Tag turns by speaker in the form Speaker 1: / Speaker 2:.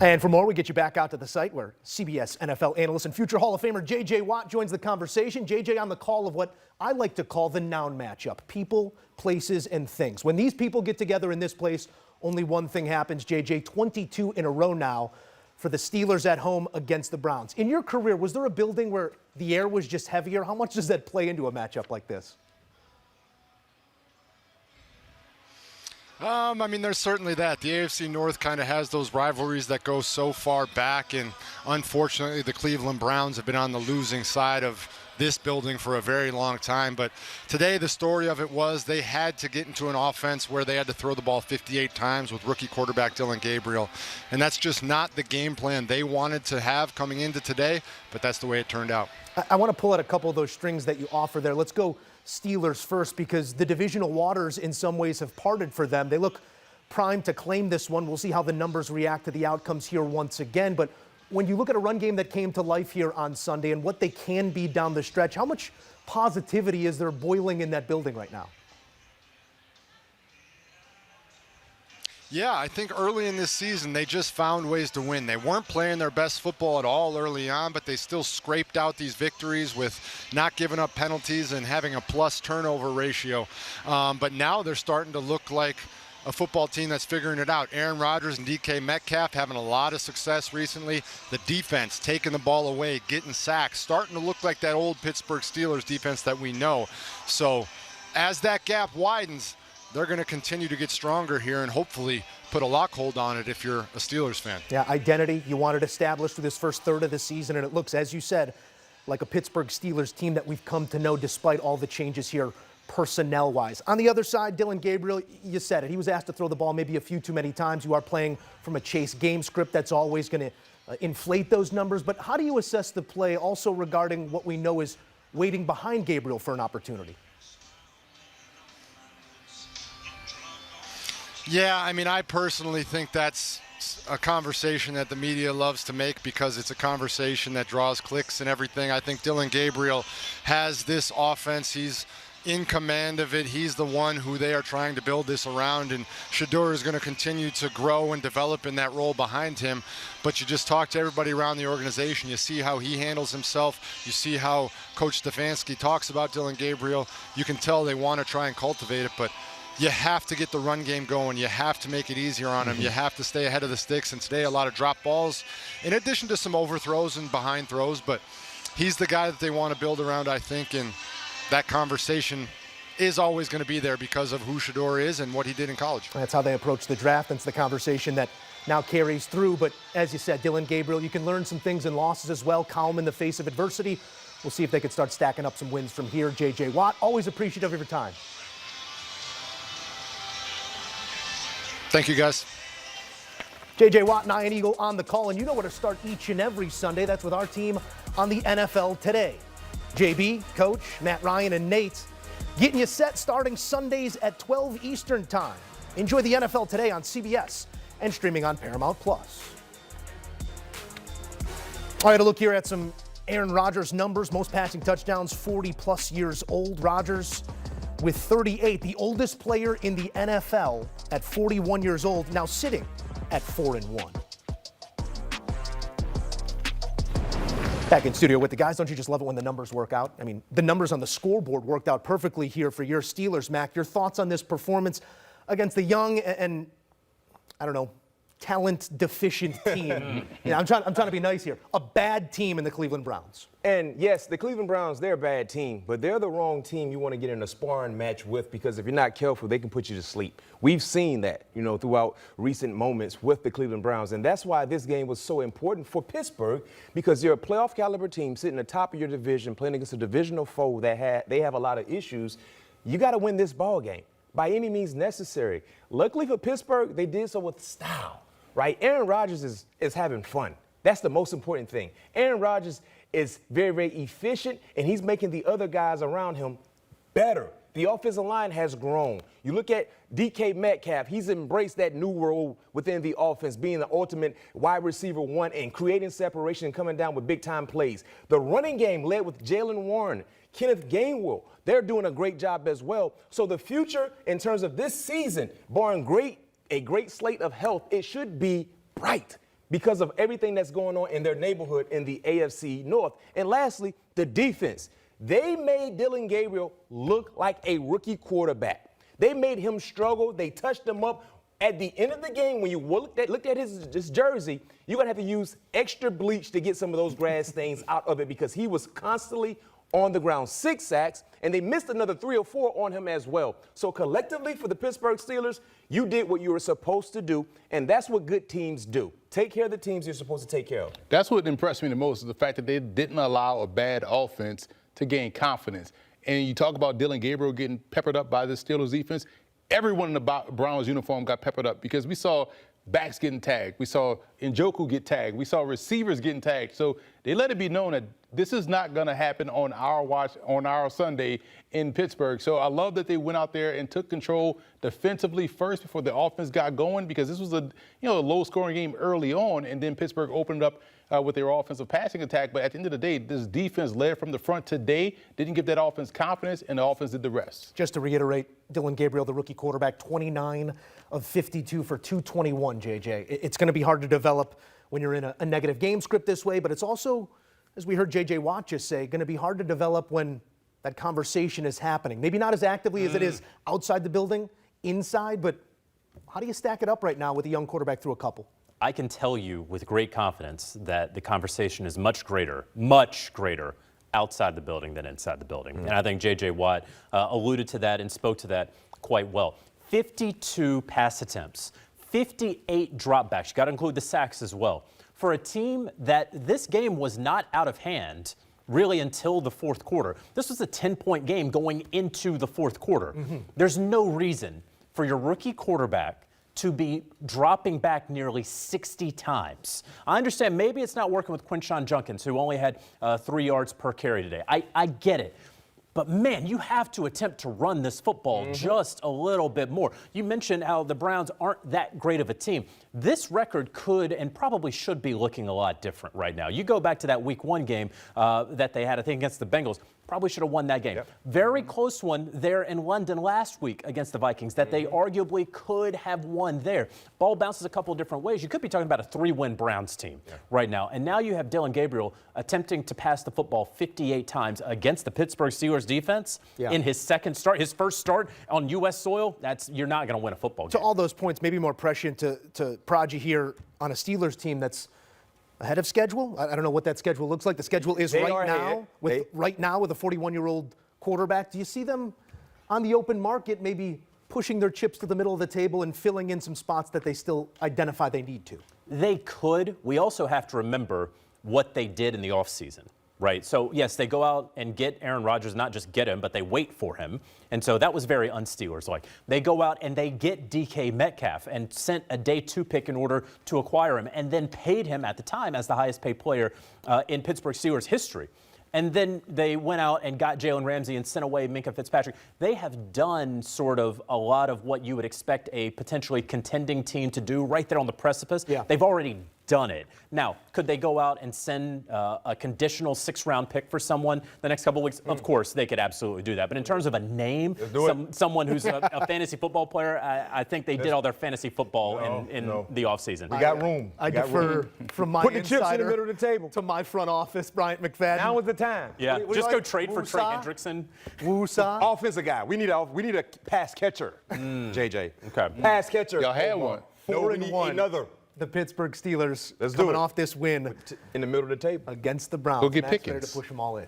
Speaker 1: And for more, we get you back out to the site where CBS NFL analyst and future Hall of Famer J.J. Watt joins the conversation. J.J. on the call of what I like to call the noun matchup: people, places, and things. When these people get together in this place, only one thing happens, J.J. 22 in a row now for the Steelers at home against the Browns. In your career, was there a building where the air was just heavier? How much does that play into a matchup like this?
Speaker 2: I mean, there's certainly that. The AFC North kind of has those rivalries that go so far back, and unfortunately the Cleveland Browns have been on the losing side of this building for a very long time. But today the story of it was they had to get into an offense where they had to throw the ball 58 times with rookie quarterback Dillon Gabriel, and that's just not the game plan they wanted to have coming into today, but that's the way it turned out.
Speaker 1: I want to pull out a couple of those strings that you offer there. Let's go Steelers first, because the divisional waters in some ways have parted for them. They look primed to claim this one. We'll see how the numbers react to the outcomes here once again. But when you look at a run game that came to life here on Sunday and what they can be down the stretch, how much positivity is there boiling in that building right now?
Speaker 2: Yeah, I think early in this season, they just found ways to win. They weren't playing their best football at all early on, but they still scraped out these victories with not giving up penalties and having a plus turnover ratio. But now they're starting to look like a football team that's figuring it out. Aaron Rodgers and DK Metcalf having a lot of success recently. The defense taking the ball away, getting sacks, starting to look like that old Pittsburgh Steelers defense that we know. So as that gap widens, they're going to continue to get stronger here and hopefully put a lock hold on it if you're a Steelers fan.
Speaker 1: Yeah, identity you wanted established through this first third of the season, and it looks, as you said, like a Pittsburgh Steelers team that we've come to know despite all the changes here personnel-wise. On the other side, Dillon Gabriel, you said it. He was asked to throw the ball maybe a few too many times. You are playing from a chase game script. That's always going to inflate those numbers. But how do you assess the play also regarding what we know is waiting behind Gabriel for an opportunity?
Speaker 2: Yeah, I mean, I personally think that's a conversation that the media loves to make because it's a conversation that draws clicks and everything. I think Dillon Gabriel has this offense. He's in command of it. He's the one who they are trying to build this around, and Shedeur is going to continue to grow and develop in that role behind him. But you just talk to everybody around the organization. You see how he handles himself. You see how Coach Stefanski talks about Dillon Gabriel. You can tell they want to try and cultivate it, but you have to get the run game going. You have to make it easier on him. You have to stay ahead of the sticks. And today, a lot of drop balls, in addition to some overthrows and behind throws. But he's the guy that they want to build around, I think. And that conversation is always going to be there because of who Shedeur is and what he did in college.
Speaker 1: That's how they approach the draft. That's the conversation that now carries through. But as you said, Dillon Gabriel, you can learn some things in losses as well. Calm in the face of adversity. We'll see if they can start stacking up some wins from here. J.J. Watt, always appreciative of your time.
Speaker 2: Thank you, guys.
Speaker 1: J.J. Watt and Ian Eagle on the call, and you know where to start each and every Sunday. That's with our team on the NFL Today. JB, Coach, Matt Ryan, and Nate getting you set starting Sundays at 12 Eastern Time. Enjoy the NFL Today on CBS and streaming on Paramount+. All right, a look here at some Aaron Rodgers numbers. Most passing touchdowns, 40-plus years old. Rodgers with 38, the oldest player in the NFL at 41 years old, now sitting at 4-1. Back in studio with the guys. Don't you just love it when the numbers work out? I mean, the numbers on the scoreboard worked out perfectly here for your Steelers, Mac. Your thoughts on this performance against the young and I don't know, talent-deficient team? I'm trying to be nice here. A bad team in the Cleveland Browns.
Speaker 3: And yes, the Cleveland Browns, they're a bad team, but they're the wrong team you want to get in a sparring match with, because if you're not careful, they can put you to sleep. We've seen that, throughout recent moments with the Cleveland Browns, and that's why this game was so important for Pittsburgh, because you're a playoff caliber team sitting at the top of your division, playing against a divisional foe that they have a lot of issues. You got to win this ball game by any means necessary. Luckily for Pittsburgh, they did so with style, right? Aaron Rodgers is having fun. That's the most important thing. Aaron Rodgers is very, very efficient, and he's making the other guys around him better. The offensive line has grown. You look at DK Metcalf, he's embraced that new role within the offense, being the ultimate wide receiver one and creating separation and coming down with big-time plays. The running game led with Jalen Warren, Kenneth Gainwell. They're doing a great job as well. So the future in terms of this season, barring a great slate of health, it should be bright, because of everything that's going on in their neighborhood in the AFC North. And lastly, the defense. They made Dillon Gabriel look like a rookie quarterback. They made him struggle. They touched him up. At the end of the game, when you looked at his jersey, you're going to have to use extra bleach to get some of those grass stains out of it because he was constantly on the ground. 6 sacks, and they missed another 3 or 4 on him as well. So collectively for the Pittsburgh Steelers, you did what you were supposed to do, and that's what good teams do. Take care of the teams you're supposed to take care of.
Speaker 4: That's what impressed me the most is the fact that they didn't allow a bad offense to gain confidence. And you talk about Dillon Gabriel getting peppered up by the Steelers defense. Everyone in the Browns uniform got peppered up because we saw backs getting tagged. We saw Njoku get tagged. We saw receivers getting tagged. So they let it be known that this is not going to happen on our watch, on our Sunday in Pittsburgh. So I love that they went out there and took control defensively first before the offense got going because this was a low-scoring game early on, and then Pittsburgh opened up with their offensive passing attack. But at the end of the day, this defense led from the front today, didn't give that offense confidence, and the offense did the rest.
Speaker 1: Just to reiterate, Dillon Gabriel, the rookie quarterback, 29 of 52 for 221, JJ. It's going to be hard to develop when you're in a negative game script this way, but it's also, as we heard JJ Watt just say, going to be hard to develop when that conversation is happening. Maybe not as actively as it is outside the building, inside, but how do you stack it up right now with a young quarterback through a couple?
Speaker 5: I can tell you with great confidence that the conversation is much greater outside the building than inside the building. And I think J.J. Watt alluded to that and spoke to that quite well. 52 pass attempts, 58 dropbacks. You got to include the sacks as well. For a team that this game was not out of hand really until the fourth quarter. This was a 10-point game going into the fourth quarter. There's no reason for your rookie quarterback to be dropping back nearly 60 times. I understand maybe it's not working with Quinshon Judkins, who only had 3 yards per carry today. I get it. But, man, you have to attempt to run this football just a little bit more. You mentioned how the Browns aren't that great of a team. This record could and probably should be looking a lot different right now. You go back to that Week 1 game that they had, I think, against the Bengals. Probably should have won that game. Very close one there in London last week against the Vikings that they arguably could have won there. Ball bounces a couple of different ways. You could be talking about a 3-win Browns team right now. And now you have Dillon Gabriel attempting to pass the football 58 times against the Pittsburgh Steelers defense in his first start on U.S. soil. You're not going to win a football game.
Speaker 1: To all those points, maybe more prescient to prod you here on a Steelers team that's ahead of schedule. I don't know what that schedule looks like. The schedule is right now with a 41-year-old quarterback. Do you see them on the open market maybe pushing their chips to the middle of the table and filling in some spots that they still identify they need to?
Speaker 5: They could. We also have to remember what they did in the offseason. Right. So, yes, they go out and get Aaron Rodgers, not just get him, but they wait for him. And so that was very un-Steelers-like. They go out and they get DK Metcalf and sent a day 2 pick in order to acquire him and then paid him at the time as the highest paid player in Pittsburgh Steelers history. And then they went out and got Jalen Ramsey and sent away Minkah Fitzpatrick. They have done sort of a lot of what you would expect a potentially contending team to do right there on the precipice.
Speaker 1: Yeah.
Speaker 5: They've already done it. Now, could they go out and send a conditional 6th-round pick for someone the next couple of weeks? Of course, they could absolutely do that. But in terms of a name, someone who's a fantasy football player, I think they did all their fantasy football in the offseason.
Speaker 3: We got room.
Speaker 1: I defer from my
Speaker 3: Put the chips in the
Speaker 1: insider
Speaker 3: middle of the table
Speaker 1: to my front office, Bryant McFadden.
Speaker 3: Now is the time.
Speaker 5: Yeah,
Speaker 3: What do
Speaker 5: just
Speaker 3: you
Speaker 5: go trade for Trey
Speaker 1: Woosah?
Speaker 5: Hendrickson.
Speaker 1: Woosah.
Speaker 3: Offensive guy. We need a pass catcher, JJ.
Speaker 5: Okay.
Speaker 3: Pass catcher.
Speaker 4: Y'all had one.
Speaker 1: 4-1.
Speaker 3: Another.
Speaker 1: The Pittsburgh Steelers
Speaker 3: Let's do
Speaker 1: coming
Speaker 3: it.
Speaker 1: off this win
Speaker 3: In the middle of the table.
Speaker 1: against the Browns.
Speaker 4: Go get
Speaker 1: Max ready
Speaker 4: Pickens.
Speaker 1: to push them all in.